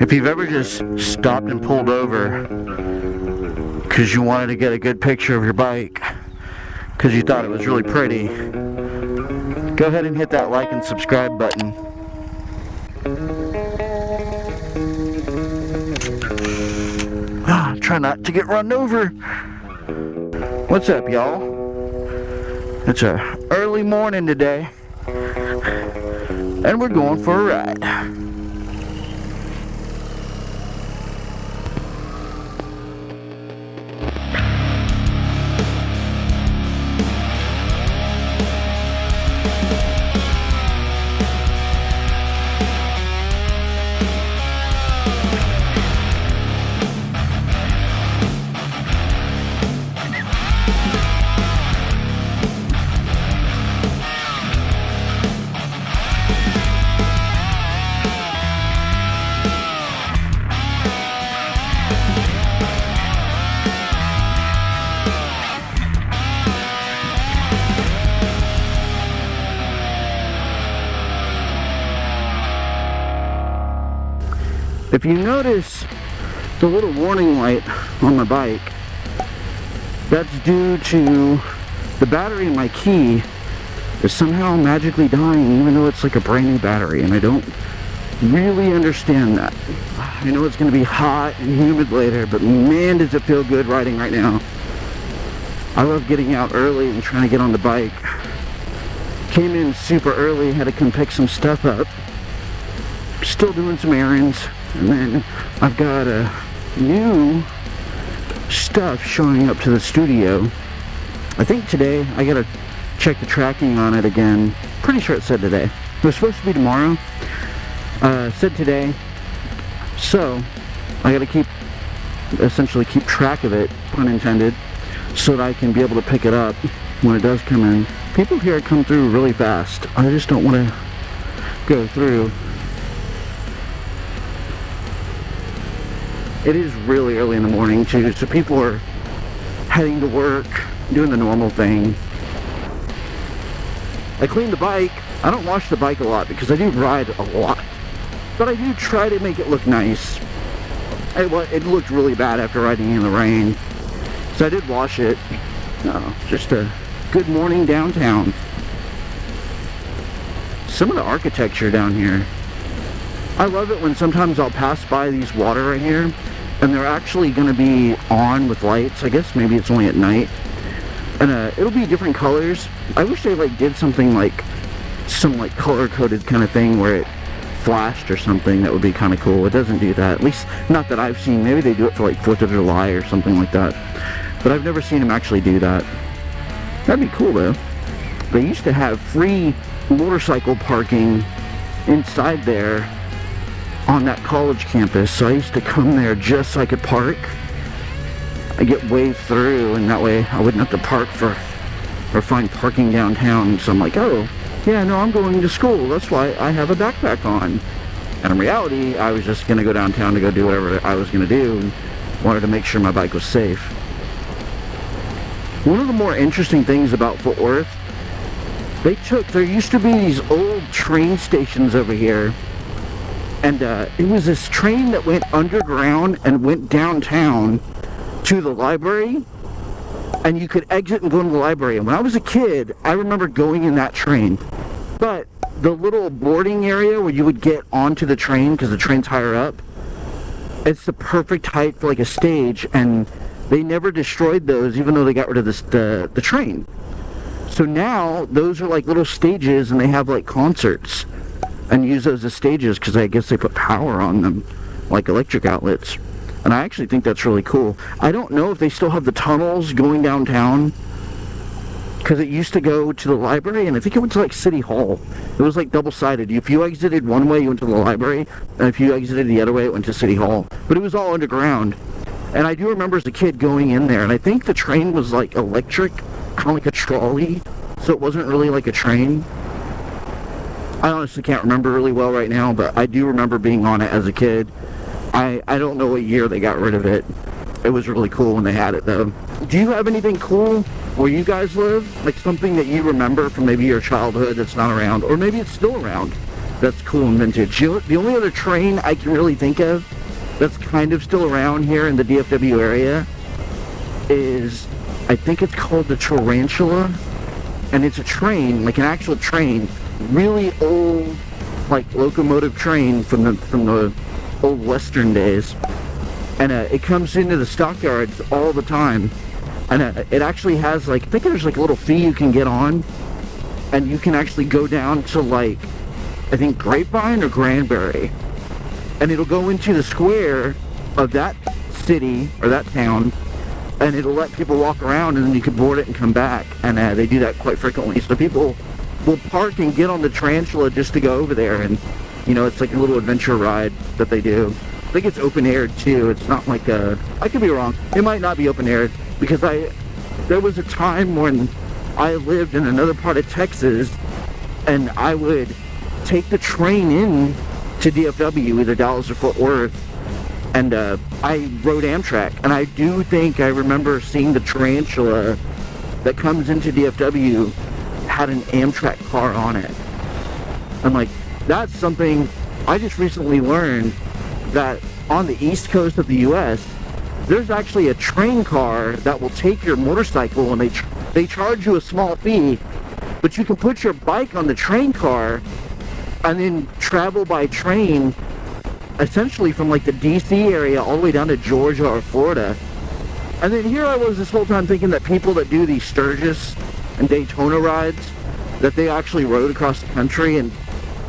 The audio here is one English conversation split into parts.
If you've ever just stopped and pulled over because you wanted to get a good picture of your bike because you thought it was really pretty, go ahead and hit that like and subscribe button. Try not to get run over. What's up, y'all? It's a early morning today, and we're going for a ride. If you notice the little warning light on my bike, that's due to the battery in my key is somehow magically dying, even though it's like a brand new battery, and I don't really understand that. I know it's going to be hot and humid later, but man, does it feel good riding right now. I love getting out early and trying to get on the bike. Came in super early, had to come pick some stuff up. Still doing some errands. And then I've got new stuff showing up to the studio. I think today, I gotta check the tracking on it again. Pretty sure it said today. It was supposed to be tomorrow. Said today. So, I gotta essentially keep track of it, pun intended, so that I can be able to pick it up when it does come in. People here come through really fast. I just don't want to go through. It is really early in the morning too, so people are heading to work, doing the normal thing. I clean the bike. I don't wash the bike a lot because I do ride a lot, but I do try to make it look nice. It looked really bad after riding in the rain, so I did wash it. Just a good morning downtown. Some of the architecture down here, I love it when sometimes I'll pass by these water right here and they're actually going to be on with lights. I guess maybe it's only at night, and it'll be different colors. I wish they did something like some color coded kind of thing where it flashed or something. That would be kind of cool. It doesn't do that, at least not that I've seen. Maybe they do it for 4th of July or something like that, but I've never seen them actually do that. That'd be cool though. They used to have free motorcycle parking inside there on that college campus, so I used to come there just so I could park. I get waved through, and that way I wouldn't have to park or find parking downtown. So I'm like, oh yeah, no, I'm going to school, that's why I have a backpack on. And in reality, I was just gonna go downtown to go do whatever I was gonna do, and wanted to make sure my bike was safe. One of the more interesting things about Fort Worth, there used to be these old train stations over here. And it was this train that went underground and went downtown to the library. And you could exit and go into the library. And when I was a kid, I remember going in that train. But the little boarding area where you would get onto the train, because the train's higher up, it's the perfect height for a stage. And they never destroyed those, even though they got rid of the train. So now, those are little stages, and they have concerts. And use those as stages because I guess they put power on them, like electric outlets. And I actually think that's really cool. I don't know if they still have the tunnels going downtown, because it used to go to the library, and I think it went to City Hall. It was double-sided. If you exited one way, you went to the library, and if you exited the other way, it went to City Hall. But it was all underground. And I do remember as a kid going in there, and I think the train was electric, kind of like a trolley, so it wasn't really like a train. I honestly can't remember really well right now, but I do remember being on it as a kid. I don't know what year they got rid of it. It was really cool when they had it, though. Do you have anything cool where you guys live? Something that you remember from maybe your childhood that's not around, or maybe it's still around. that's cool and vintage. The only other train I can really think of that's kind of still around here in the DFW area is, I think it's called the Tarantula, and it's a train, like an actual train, really old, like locomotive train from the old Western days, and it comes into the stockyards all the time, and it actually has, like, I think there's like a little fee you can get on, and you can actually go down to, like, I think Grapevine or Granbury, and it'll go into the square of that city or that town, and it'll let people walk around, and then you can board it and come back, and they do that quite frequently. So people will park and get on the Tarantula just to go over there, and you know, it's like a little adventure ride that they do. I think it's open aired too. It's not like I could be wrong. It might not be open aired, because there was a time when I lived in another part of Texas, and I would take the train in to DFW, either Dallas or Fort Worth, and I rode Amtrak, and I do think I remember seeing the Tarantula that comes into DFW had an Amtrak car on it. I'm like, that's something I just recently learned, that on the east coast of the US, there's actually a train car that will take your motorcycle, and they charge you a small fee, but you can put your bike on the train car and then travel by train essentially from like the DC area all the way down to Georgia or Florida. And then here I was this whole time thinking that people that do these Sturgis and Daytona rides, that they actually rode across the country, and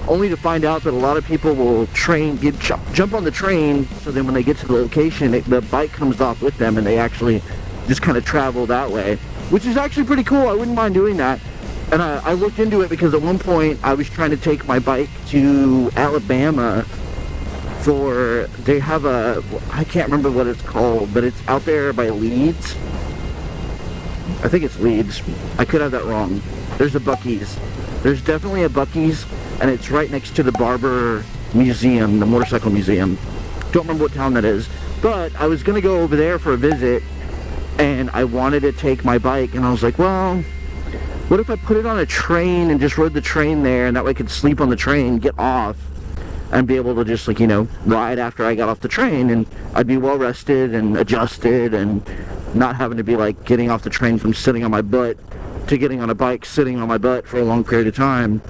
only to find out that a lot of people will jump on the train, so then when they get to the location, the bike comes off with them, and they actually just kind of travel that way, which is actually pretty cool. I wouldn't mind doing that. And I looked into it because at one point I was trying to take my bike to Alabama they have I can't remember what it's called, but it's out there by Leeds. I think it's Leeds. I could have that wrong. There's a Buc-ee's. There's definitely a Buc-ee's, and it's right next to the Barber Museum, the motorcycle museum. Don't remember what town that is, but I was going to go over there for a visit, and I wanted to take my bike, and I was like, well, what if I put it on a train and just rode the train there, and that way I could sleep on the train, get off, and be able to just, like, you know, ride after I got off the train, and I'd be well rested and adjusted, and not having to be like getting off the train from sitting on my butt to getting on a bike sitting on my butt for a long period of time.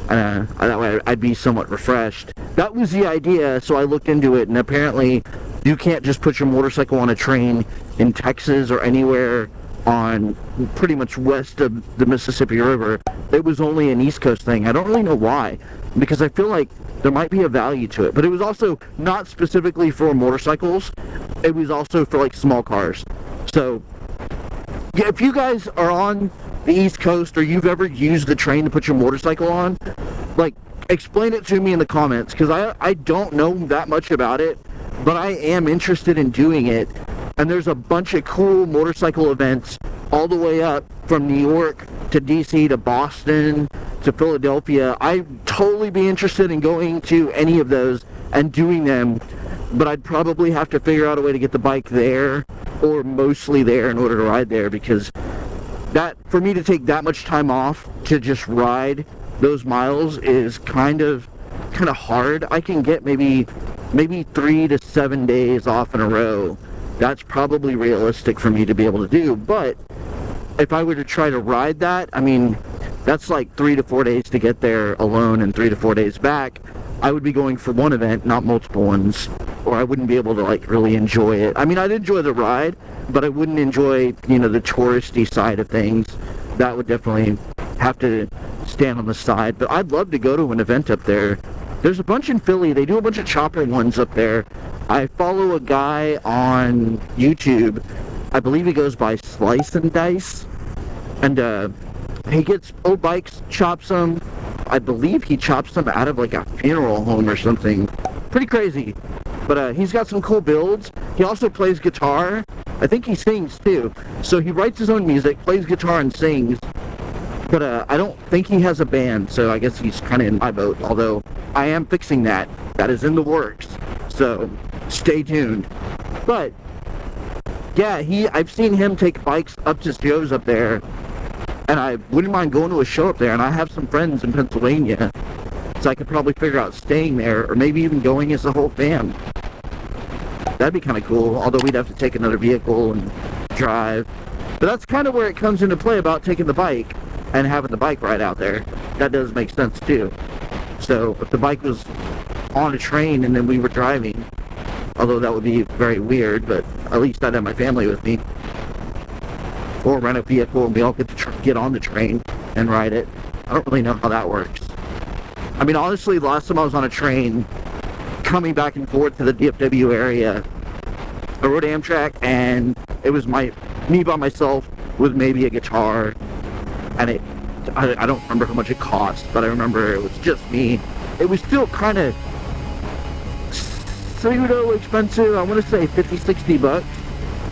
That way I'd be somewhat refreshed. That was the idea, so I looked into it, and apparently you can't just put your motorcycle on a train in Texas or anywhere on pretty much west of the Mississippi River. It was only an East Coast thing. I don't really know why, because I feel like there might be a value to it, but it was also not specifically for motorcycles. It was also for like small cars. So yeah, if you guys are on the East Coast, or you've ever used the train to put your motorcycle on, like, explain it to me in the comments, because I don't know that much about it, but I am interested in doing it. And there's a bunch of cool motorcycle events all the way up from New York to DC to Boston to Philadelphia. I'd totally be interested in going to any of those and doing them, but I'd probably have to figure out a way to get the bike there, or mostly there, in order to ride there, because that, for me to take that much time off to just ride those miles is kind of hard. I can get maybe 3 to 7 days off in a row. That's probably realistic for me to be able to do, but if I were to try to ride that, I mean, that's like 3 to 4 days to get there alone and 3 to 4 days back. I would be going for one event, not multiple ones, or I wouldn't be able to like really enjoy it. I mean, I'd enjoy the ride, but I wouldn't enjoy, you know, the touristy side of things. That would definitely have to stand on the side, but I'd love to go to an event up there. There's a bunch in Philly. They do a bunch of chopper ones up there. I follow a guy on YouTube. I believe he goes by Slice and Dice, and he gets old bikes, chops them. I believe he chops them out of like a funeral home or something. Pretty crazy. But he's got some cool builds. He also plays guitar. I think he sings too. So he writes his own music, plays guitar, and sings. But I don't think he has a band, so I guess he's kind of in my boat. Although I am fixing that. That is in the works. So stay tuned. But yeah, I've seen him take bikes up to shows up there, and I wouldn't mind going to a show up there. And I have some friends in Pennsylvania, So I could probably figure out staying there, or maybe even going as the whole fam. That'd be kind of cool, although we'd have to take another vehicle and drive. But that's kind of where it comes into play about taking the bike and having the bike ride out there. That does make sense too. So if the bike was on a train and then we were driving, although that would be very weird, but at least I'd have my family with me. Or rent a vehicle and we all get to get on the train and ride it. I don't really know how that works. I mean, honestly, the last time I was on a train coming back and forth to the DFW area, I rode Amtrak, and it was me by myself with maybe a guitar, and I don't remember how much it cost, but I remember it was just me. It was still kind of pseudo expensive. I want to say 50-60 bucks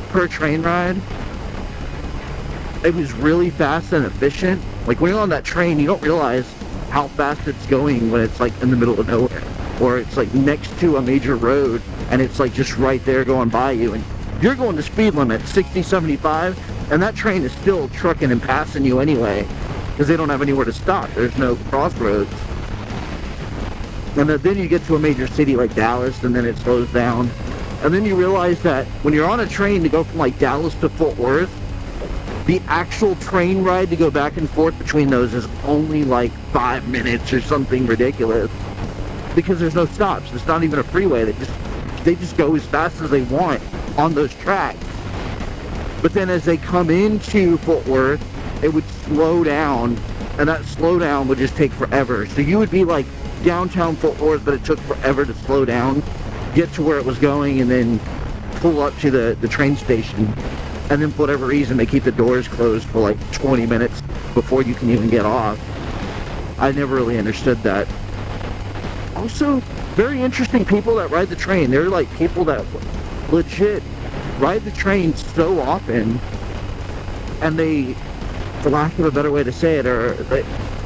per train ride. It was really fast and efficient. Like, when you're on that train, you don't realize how fast it's going when it's like in the middle of nowhere, or it's like next to a major road and it's like just right there going by you, and you're going the speed limit 60, 75, and that train is still trucking and passing you anyway, because they don't have anywhere to stop. There's no crossroads. And then you get to a major city like Dallas, and then it slows down, and then you realize that when you're on a train to go from like Dallas to Fort Worth, the actual train ride to go back and forth between those is only like 5 minutes or something ridiculous, because there's no stops. It's not even a freeway. They just go as fast as they want on those tracks. But then as they come into Fort Worth, it would slow down, and that slowdown would just take forever. So you would be like downtown Fort Worth, but it took forever to slow down, get to where it was going, and then pull up to the train station. And then for whatever reason, they keep the doors closed for like 20 minutes before you can even get off. I never really understood that. Also, very interesting people that ride the train. They're like people that legit ride the train so often, and they, for lack of a better way to say it,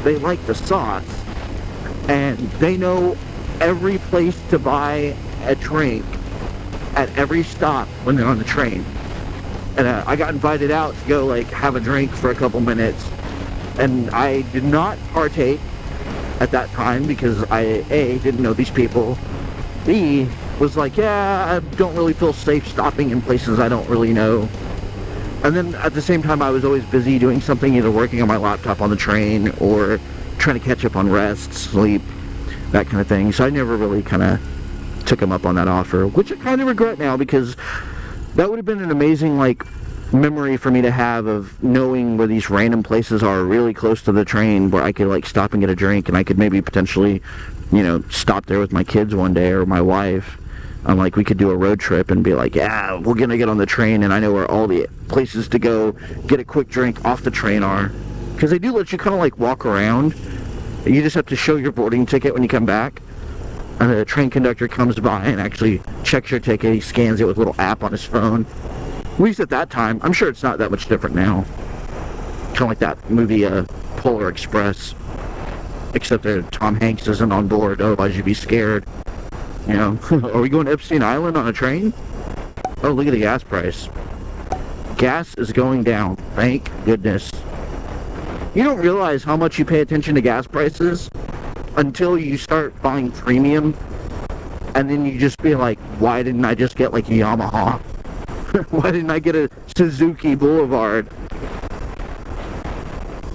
they like the sauce. And they know every place to buy a drink at every stop when they're on the train. And I got invited out to go like have a drink for a couple minutes, and I did not partake at that time because I A, didn't know these people, B, was like, yeah, I don't really feel safe stopping in places I don't really know. And then at the same time, I was always busy doing something, either working on my laptop on the train or trying to catch up on rest, sleep, that kind of thing. So I never really kind of took him up on that offer, which I kind of regret now, because that would have been an amazing, like, memory for me to have of knowing where these random places are really close to the train where I could, like, stop and get a drink, and I could maybe potentially, you know, stop there with my kids one day, or my wife, and, like, we could do a road trip and be like, yeah, we're gonna get on the train, and I know where all the places to go get a quick drink off the train are. Because they do let you kind of, like, walk around. You just have to show your boarding ticket when you come back. And the train conductor comes by and actually checks your ticket. He scans it with a little app on his phone. At least at that time. I'm sure it's not that much different now. Kind of like that movie, Polar Express. Except that Tom Hanks isn't on board, otherwise you'd be scared. You know, are we going to Epstein Island on a train? Oh, look at the gas price. Gas is going down. Thank goodness. You don't realize how much you pay attention to gas prices until you start buying premium, and then you just be like, why didn't I just get like a Yamaha? Why didn't I get a Suzuki Boulevard?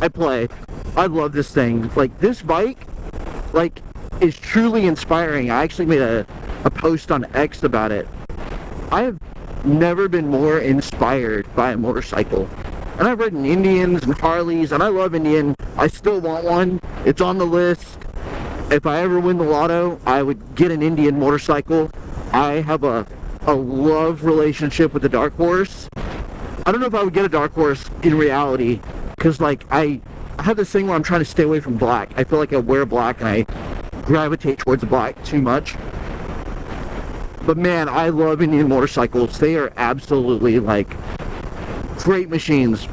I love this thing. Like, this bike, like, is truly inspiring. I actually made a post on X about it. I have never been more inspired by a motorcycle. And I've ridden Indians and Harleys, and I love Indian. I still want one. It's on the list. If I ever win the lotto, I would get an Indian motorcycle. I have a love relationship with the Dark Horse. I don't know if I would get a Dark Horse in reality, because, like, I have this thing where I'm trying to stay away from black. I feel like I wear black and I gravitate towards black too much. But man, I love Indian motorcycles. They are absolutely, like, great machines.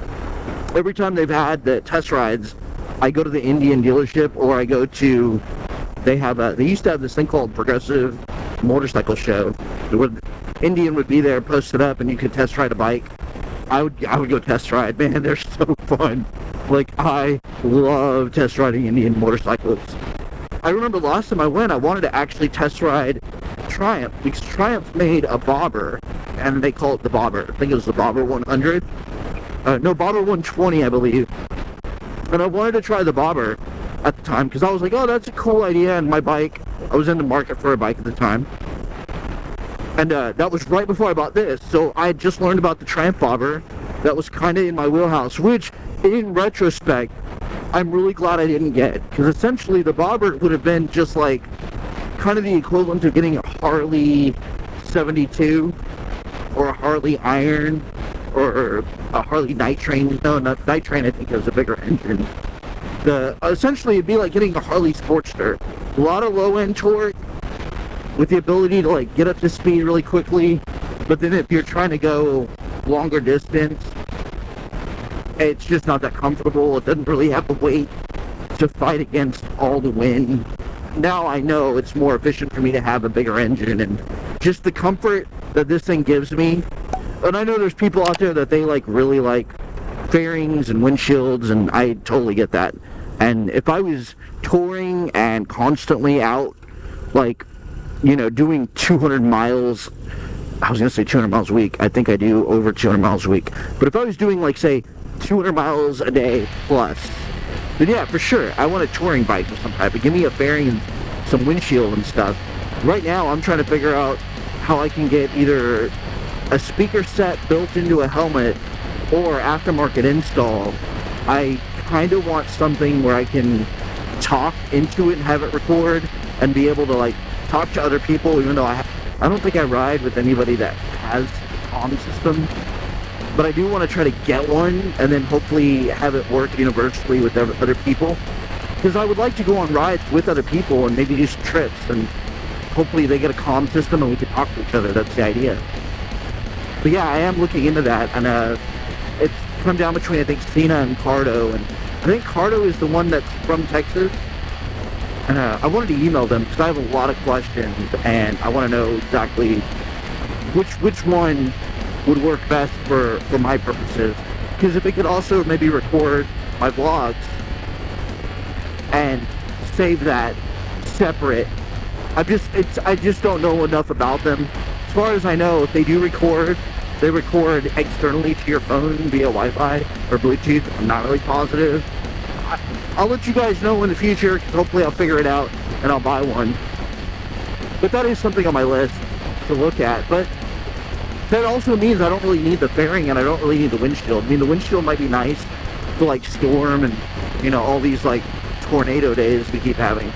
Every time they've had the test rides, I go to the Indian dealership, or I go to, they used to have this thing called Progressive Motorcycle Show, where Indian would be there, posted up, and you could test ride a bike. I would go test ride. Man, they're so fun. Like, I love test riding Indian motorcycles. I remember last time I went, I wanted to actually test ride Triumph, because Triumph made a bobber, and they call it the bobber. I think it was the bobber 100. No, bobber 120, I believe. And I wanted to try the bobber at the time, because I was like, oh, that's a cool idea, and my bike, I was in the market for a bike at the time. And that was right before I bought this, so I had just learned about the Triumph bobber. That was kind of in my wheelhouse, which, in retrospect, I'm really glad I didn't get, because essentially the bobber would have been just like kind of the equivalent of getting a Harley 72 or a Harley Iron or a Harley Night Train. No, not Night Train, I think it was a bigger engine. Essentially it'd be like getting a Harley Sportster. A lot of low-end torque with the ability to like get up to speed really quickly, but then if you're trying to go longer distance, it's just not that comfortable. It doesn't really have the weight to fight against all the wind. Now I know it's more efficient for me to have a bigger engine, and just the comfort that this thing gives me. And I know there's people out there that they like really like fairings and windshields, and I totally get that. And if I was touring and constantly out, like, you know, doing 200 miles, I was gonna say 200 miles a week. I think I do over 200 miles a week. But if I was doing like, say, 200 miles a day plus, then yeah, for sure, I want a touring bike of some type. Give me a fairing and some windshield and stuff. Right now, I'm trying to figure out how I can get either a speaker set built into a helmet or aftermarket install. I kind of want something where I can talk into it and have it record and be able to like talk to other people, even though I don't think I ride with anybody that has a comm system. But I do want to try to get one and then hopefully have it work universally with other people. Because I would like to go on rides with other people and maybe do some trips, and hopefully they get a comm system and we can talk to each other. That's the idea. But yeah, I am looking into that, and it's come down between, I think, Cena and Cardo, and I think Cardo is the one that's from Texas. And I wanted to email them because I have a lot of questions, and I want to know exactly which one would work best for my purposes. Because if it could also maybe record my vlogs and save that separate, I just don't know enough about them. As far as I know, if they do record, they record externally to your phone via Wi-Fi or Bluetooth. I'm not really positive. I'll let you guys know in the future, because hopefully I'll figure it out and I'll buy one. But that is something on my list to look at. But that also means I don't really need the fairing and I don't really need the windshield. I mean, the windshield might be nice for like storm and, you know, all these like tornado days we keep having.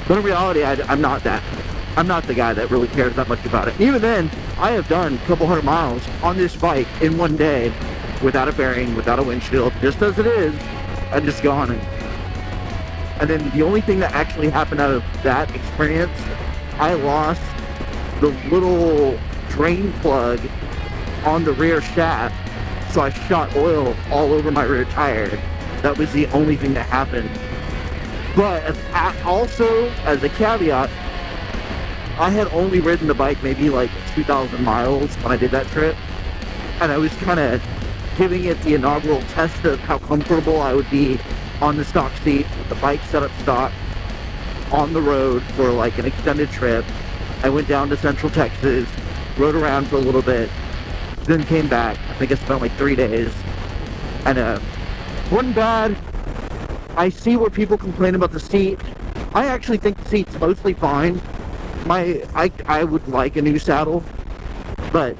But in reality, I'm not the guy that really cares that much about it. Even then, I have done a couple hundred miles on this bike in one day without a fairing, without a windshield, just as it is, and just gone. And then the only thing that actually happened out of that experience, I lost the little drain plug on the rear shaft, so I shot oil all over my rear tire. That was the only thing that happened. But also, as a caveat, I had only ridden the bike maybe like 2,000 miles when I did that trip, and I was kind of giving it the inaugural test of how comfortable I would be on the stock seat with the bike set up stock on the road for like an extended trip. I went down to Central Texas, rode around for a little bit, then came back. I think I spent like 3 days, and wasn't bad. I see where people complain about the seat. I actually think the seat's mostly fine. I would like a new saddle, but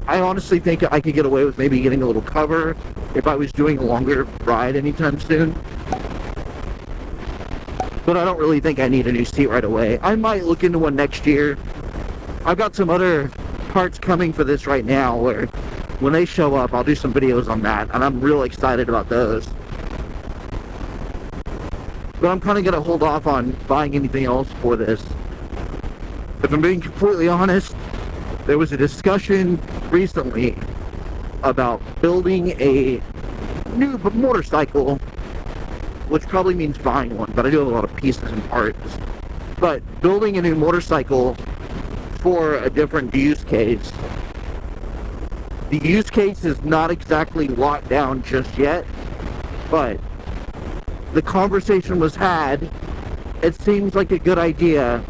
I honestly think I could get away with maybe getting a little cover if I was doing a longer ride anytime soon. But I don't really think I need a new seat right away. I might look into one next year. I've got some other parts coming for this right now where when they show up, I'll do some videos on that, and I'm real excited about those. But I'm kind of going to hold off on buying anything else for this. If I'm being completely honest, there was a discussion recently about building a new motorcycle, which probably means buying one, but I do have a lot of pieces and parts. But building a new motorcycle for a different use case. The use case is not exactly locked down just yet, but the conversation was had it seems like a good idea.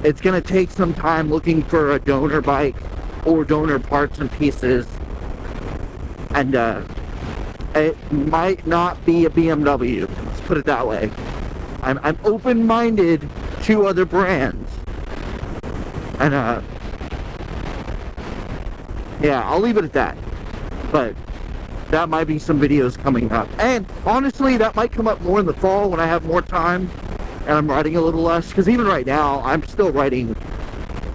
It's going to take some time looking for a donor bike or donor parts and pieces. And it might not be a BMW. Let's put it that way. I'm open-minded to other brands. And yeah, I'll leave it at that. But that might be some videos coming up. And honestly, that might come up more in the fall when I have more time and I'm riding a little less. Because even right now, I'm still riding.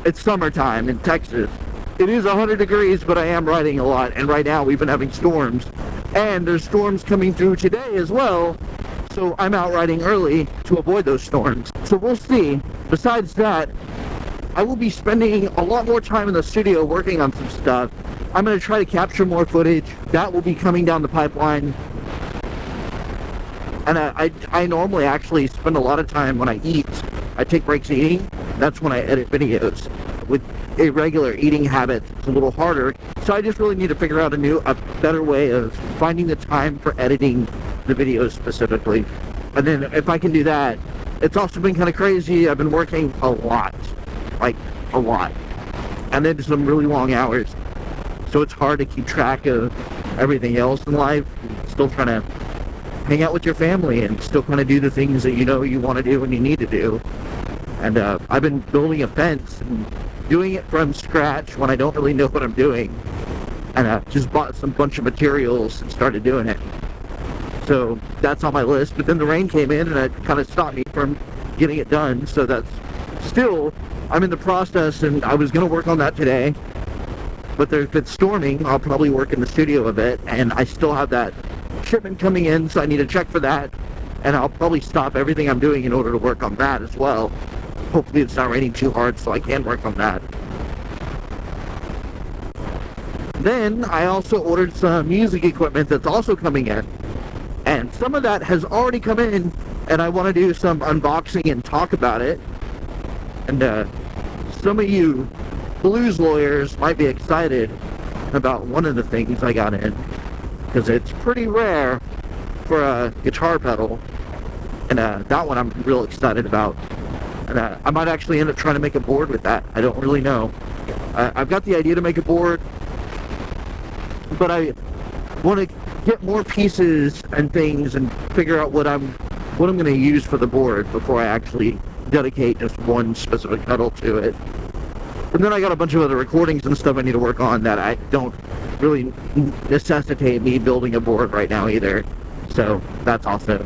It's summertime in Texas. It is 100 degrees, but I am riding a lot. And right now, we've been having storms. And there's storms coming through today as well. So I'm out riding early to avoid those storms. So we'll see. Besides that, I will be spending a lot more time in the studio working on some stuff. I'm going to try to capture more footage. That will be coming down the pipeline. And I normally actually spend a lot of time when I eat. I take breaks eating. That's when I edit videos. With irregular eating habits, it's a little harder. So I just really need to figure out a better way of finding the time for editing the videos specifically. And then if I can do that, it's also been kind of crazy. I've been working a lot. Like, a lot. And then some really long hours. So it's hard to keep track of everything else in life. Still trying to hang out with your family and still kind of do the things that you know you want to do and you need to do. And I've been building a fence and doing it from scratch when I don't really know what I'm doing. And I just bought some bunch of materials and started doing it. So that's on my list. But then the rain came in and it kind of stopped me from getting it done. So that's still, I'm in the process, and I was going to work on that today. But if it's storming, I'll probably work in the studio a bit. And I still have that shipment coming in, so I need to check for that. And I'll probably stop everything I'm doing in order to work on that as well. Hopefully it's not raining too hard so I can work on that. Then I also ordered some music equipment that's also coming in. And some of that has already come in, and I want to do some unboxing and talk about it. And some of you blues lawyers might be excited about one of the things I got in, because it's pretty rare for a guitar pedal. And that one I'm real excited about. And I might actually end up trying to make a board with that. I don't really know. I've got the idea to make a board, but I want to get more pieces and things and figure out what I'm going to use for the board before I actually dedicate just one specific pedal to it. And then I got a bunch of other recordings and stuff I need to work on that I don't really necessitate me building a board right now either. So that's also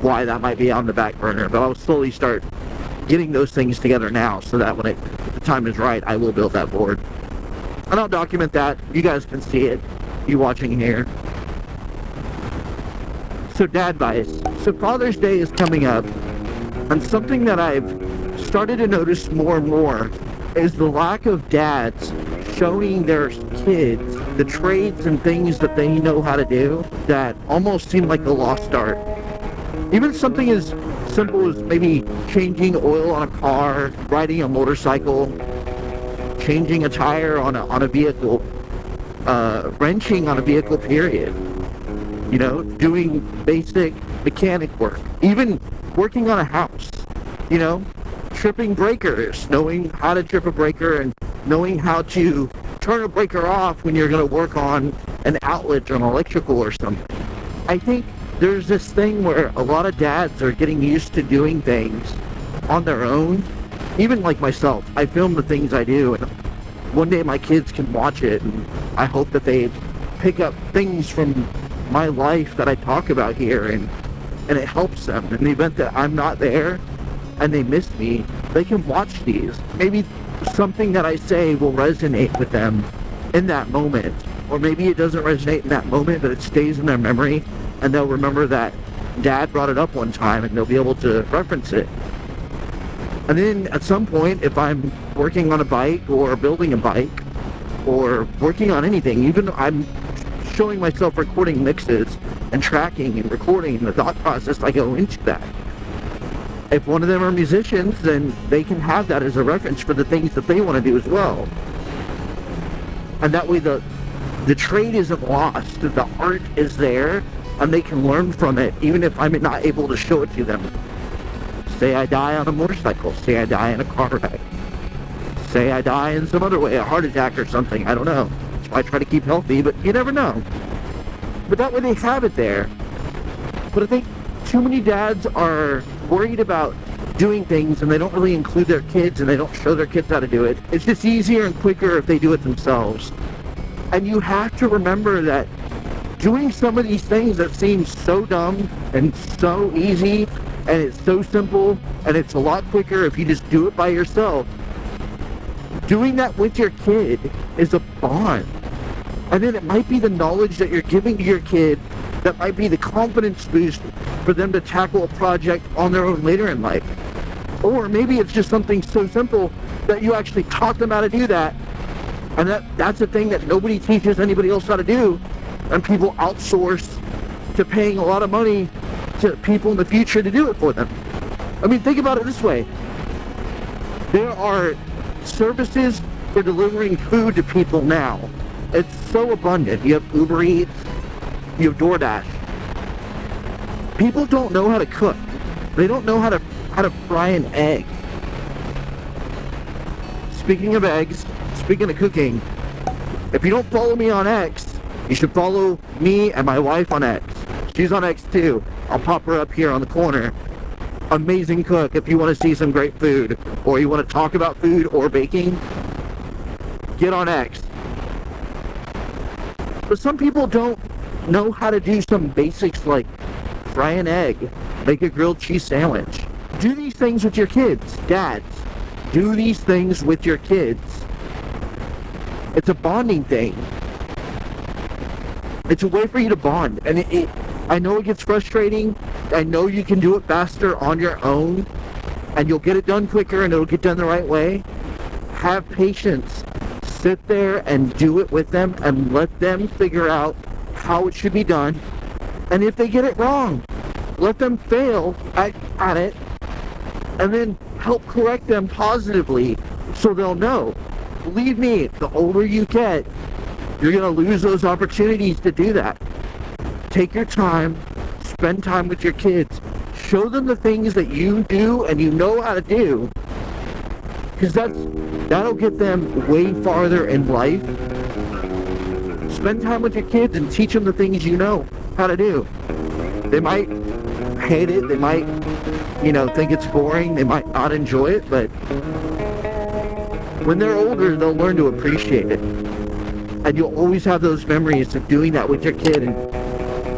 why that might be on the back burner. But I'll slowly start getting those things together now, so that when the time is right, I will build that board. And I'll document that. You guys can see it, you watching here. So DADVICE. So Father's Day is coming up, and something that I've started to notice more and more is the lack of dads showing their kids the trades and things that they know how to do that almost seem like a lost art. Even something as simple as maybe changing oil on a car, riding a motorcycle, changing a tire on a vehicle, wrenching on a vehicle, period. You know, doing basic mechanic work, even working on a house, you know, tripping breakers, knowing how to trip a breaker and knowing how to turn a breaker off when you're going to work on an outlet or an electrical or something. I think there's this thing where a lot of dads are getting used to doing things on their own. Even like myself, I film the things I do, and one day my kids can watch it, and I hope that they pick up things from my life that I talk about here, and it helps them. In the event that I'm not there and they miss me, they can watch these. Maybe something that I say will resonate with them in that moment, or maybe it doesn't resonate in that moment, but it stays in their memory, and they'll remember that Dad brought it up one time, and they'll be able to reference it. And then at some point, if I'm working on a bike or building a bike or working on anything, even I'm showing myself recording mixes and tracking and recording, and the thought process I go into that. If one of them are musicians, then they can have that as a reference for the things that they want to do as well. And that way the trade isn't lost, the art is there, and they can learn from it, even if I'm not able to show it to them. Say I die on a motorcycle. Say I die in a car wreck. Say I die in some other way, a heart attack or something. I don't know. That's why I try to keep healthy, but you never know. But that way they have it there. But I think too many dads are worried about doing things and they don't really include their kids and they don't show their kids how to do it. It's just easier and quicker if they do it themselves. And you have to remember that doing some of these things that seem so dumb and so easy and it's so simple and it's a lot quicker if you just do it by yourself, doing that with your kid is a bond. And then it might be the knowledge that you're giving to your kid that might be the confidence boost for them to tackle a project on their own later in life. Or maybe it's just something so simple that you actually taught them how to do that, and that's a thing that nobody teaches anybody else how to do, and people outsource to paying a lot of money to people in the future to do it for them. I mean, think about it this way. There are services for delivering food to people now. It's so abundant. You have Uber Eats, you have DoorDash. People don't know how to cook. They don't know how to fry an egg. Speaking of eggs, speaking of cooking, if you don't follow me on X, you should follow me and my wife on X. She's on X too. I'll pop her up here on the corner. Amazing cook if you want to see some great food, or you want to talk about food or baking, get on X. But some people don't know how to do some basics like fry an egg, make a grilled cheese sandwich. Do these things with your kids. Dads, do these things with your kids. It's a bonding thing. It's a way for you to bond. And I know it gets frustrating. I know you can do it faster on your own, and you'll get it done quicker and it'll get done the right way. Have patience. Sit there and do it with them and let them figure out how it should be done. And if they get it wrong, let them fail at it, and then help correct them positively so they'll know. Believe me, the older you get, you're going to lose those opportunities to do that. Take your time, spend time with your kids, show them the things that you do and you know how to do, because that'll get them way farther in life. Spend time with your kids and teach them the things you know how to do. They might hate it, they might, think it's boring, they might not enjoy it, but when they're older, they'll learn to appreciate it. And you'll always have those memories of doing that with your kid and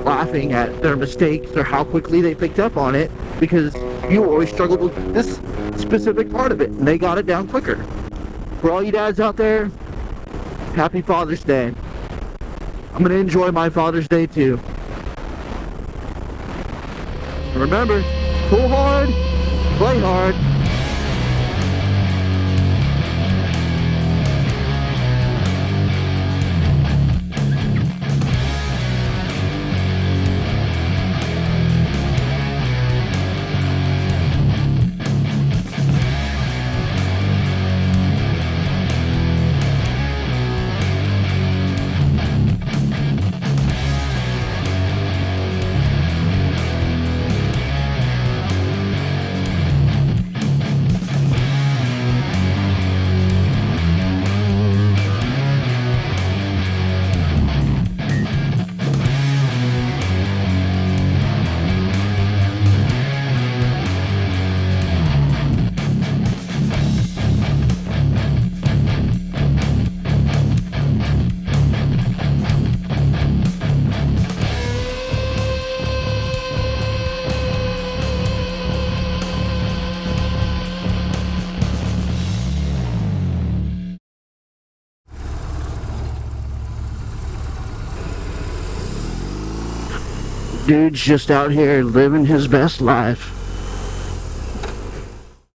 laughing at their mistakes or how quickly they picked up on it, because you always struggled with this specific part of it and they got it down quicker. For all you dads out there, happy Father's Day. I'm going to enjoy my Father's Day too. Remember, pull hard, play hard. Dude's just out here living his best life.